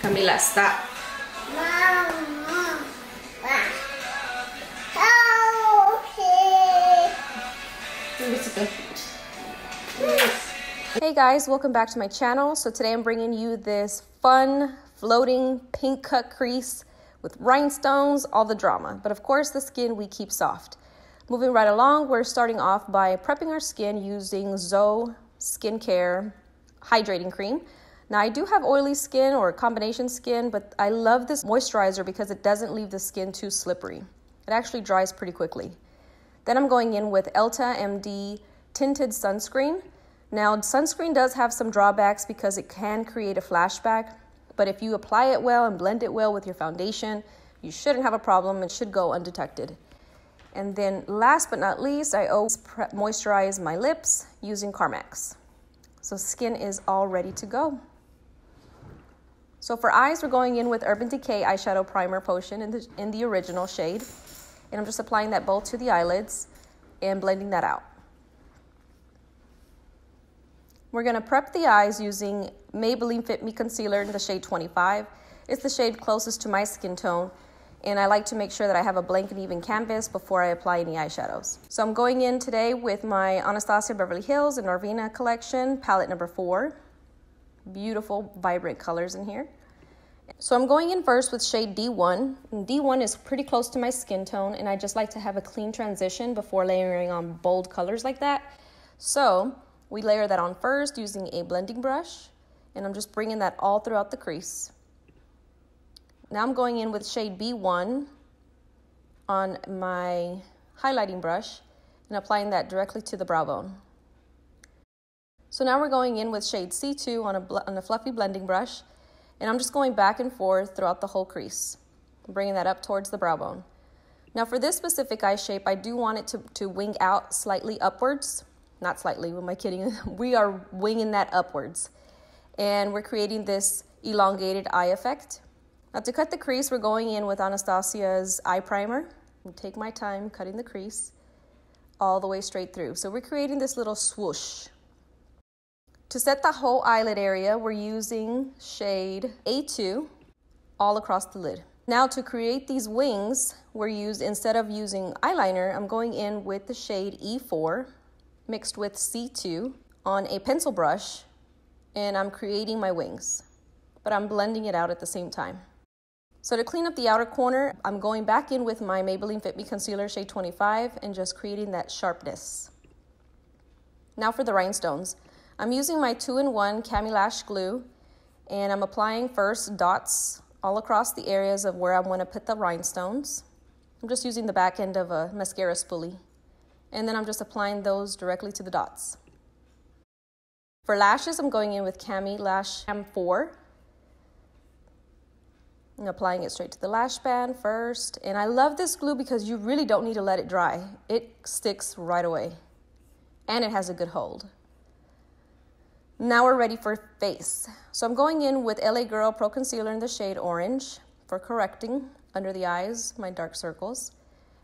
Camila, stop. Hey guys, welcome back to my channel. So today I'm bringing you this fun floating pink cut crease with rhinestones, all the drama. But of course the skin we keep soft. Moving right along, we're starting off by prepping our skin using Zoe Skincare Hydrating Cream. Now I do have oily skin or combination skin, but I love this moisturizer because it doesn't leave the skin too slippery. It actually dries pretty quickly. Then I'm going in with Elta MD Tinted Sunscreen. Now sunscreen does have some drawbacks because it can create a flashback, but if you apply it well and blend it well with your foundation, you shouldn't have a problem. It should go undetected. And then last but not least, I always moisturize my lips using Carmex. So skin is all ready to go. So for eyes, we're going in with Urban Decay Eyeshadow Primer Potion in the original shade. And I'm just applying that both to the eyelids and blending that out. We're gonna prep the eyes using Maybelline Fit Me Concealer in the shade 25. It's the shade closest to my skin tone, and I like to make sure that I have a blank and even canvas before I apply any eyeshadows. So I'm going in today with my Anastasia Beverly Hills and Norvina collection, palette number 4. Beautiful, vibrant colors in here. So I'm going in first with shade D1. And D1 is pretty close to my skin tone, and I just like to have a clean transition before layering on bold colors like that. So we layer that on first using a blending brush, and I'm just bringing that all throughout the crease. Now I'm going in with shade B1 on my highlighting brush and applying that directly to the brow bone. So now we're going in with shade C2 on a fluffy blending brush, and I'm just going back and forth throughout the whole crease, bringing that up towards the brow bone. Now for this specific eye shape, I do want it to wing out slightly upwards. Not slightly, what am I kidding? We are winging that upwards. And we're creating this elongated eye effect. Now to cut the crease, we're going in with Anastasia's eye primer. I'll take my time cutting the crease all the way straight through. So we're creating this little swoosh. To set the whole eyelid area, we're using shade A2 all across the lid. Now to create these wings, instead of using eyeliner, I'm going in with the shade E4 mixed with C2 on a pencil brush, and I'm creating my wings, but I'm blending it out at the same time. So to clean up the outer corner, I'm going back in with my Maybelline Fit Me Concealer shade 25 and just creating that sharpness. Now for the rhinestones. I'm using my 2-in-1 Cammy Lash glue, and I'm applying first dots all across the areas of where I want to put the rhinestones. I'm just using the back end of a mascara spoolie, and then I'm just applying those directly to the dots. For lashes, I'm going in with Cammy Lash M4. I'm applying it straight to the lash band first, and I love this glue because you really don't need to let it dry. It sticks right away, and it has a good hold. Now we're ready for face. So I'm going in with LA Girl Pro Concealer in the shade Orange for correcting under the eyes, my dark circles.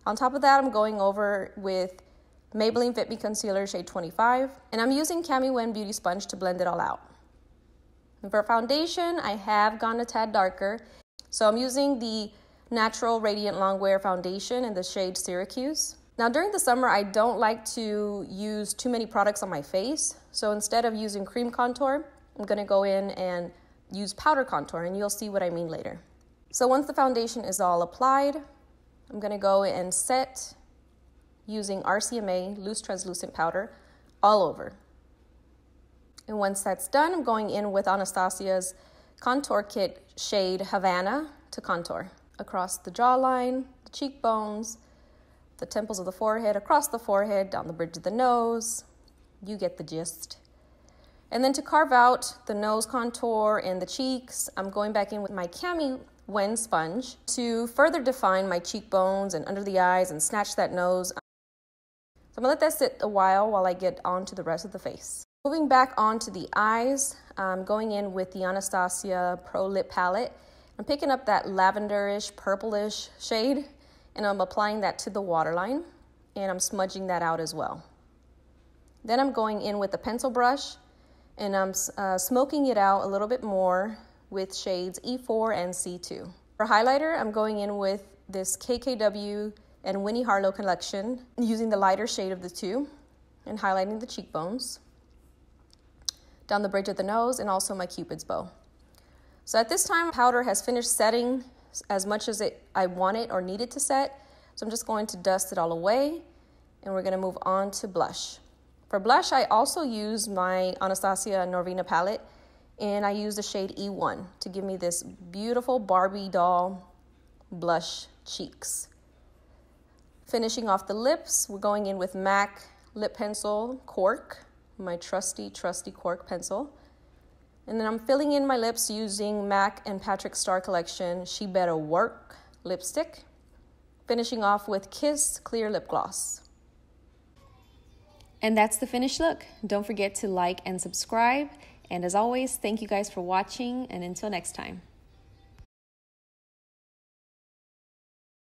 On top of that, I'm going over with Maybelline Fit Me Concealer shade 25, and I'm using Nguyen Beauty Sponge to blend it all out. And for foundation, I have gone a tad darker. So I'm using the Natural Radiant Longwear Foundation in the shade Syracuse. Now during the summer, I don't like to use too many products on my face. So instead of using cream contour, I'm gonna go in and use powder contour, and you'll see what I mean later. So once the foundation is all applied, I'm gonna go and set using RCMA loose translucent powder all over. And once that's done, I'm going in with Anastasia's Contour Kit shade Havana to contour across the jawline, the cheekbones, the temples of the forehead, across the forehead, down the bridge of the nose. You get the gist. And then to carve out the nose contour and the cheeks, I'm going back in with my Cammy Nguyen sponge to further define my cheekbones and under the eyes and snatch that nose. So I'm gonna let that sit a while I get on to the rest of the face. Moving back onto the eyes, I'm going in with the Anastasia Pro Lip Palette. I'm picking up that lavenderish, purplish shade, and I'm applying that to the waterline, and I'm smudging that out as well. Then I'm going in with the pencil brush, and I'm smoking it out a little bit more with shades E4 and C2. For highlighter, I'm going in with this KKW and Winnie Harlow collection, using the lighter shade of the two and highlighting the cheekbones, down the bridge of the nose, and also my Cupid's bow. So at this time, powder has finished setting as much as I want it or need it to set. So I'm just going to dust it all away, and we're gonna move on to blush. For blush, I also use my Anastasia Norvina palette, and I use the shade E1 to give me this beautiful Barbie doll blush cheeks. Finishing off the lips, we're going in with MAC Lip Pencil Cork, my trusty Cork pencil. And then I'm filling in my lips using MAC and Patrick Starrr collection She Better Work lipstick. Finishing off with Kiss Clear Lip Gloss. And that's the finished look. Don't forget to like and subscribe. And as always, thank you guys for watching, and until next time.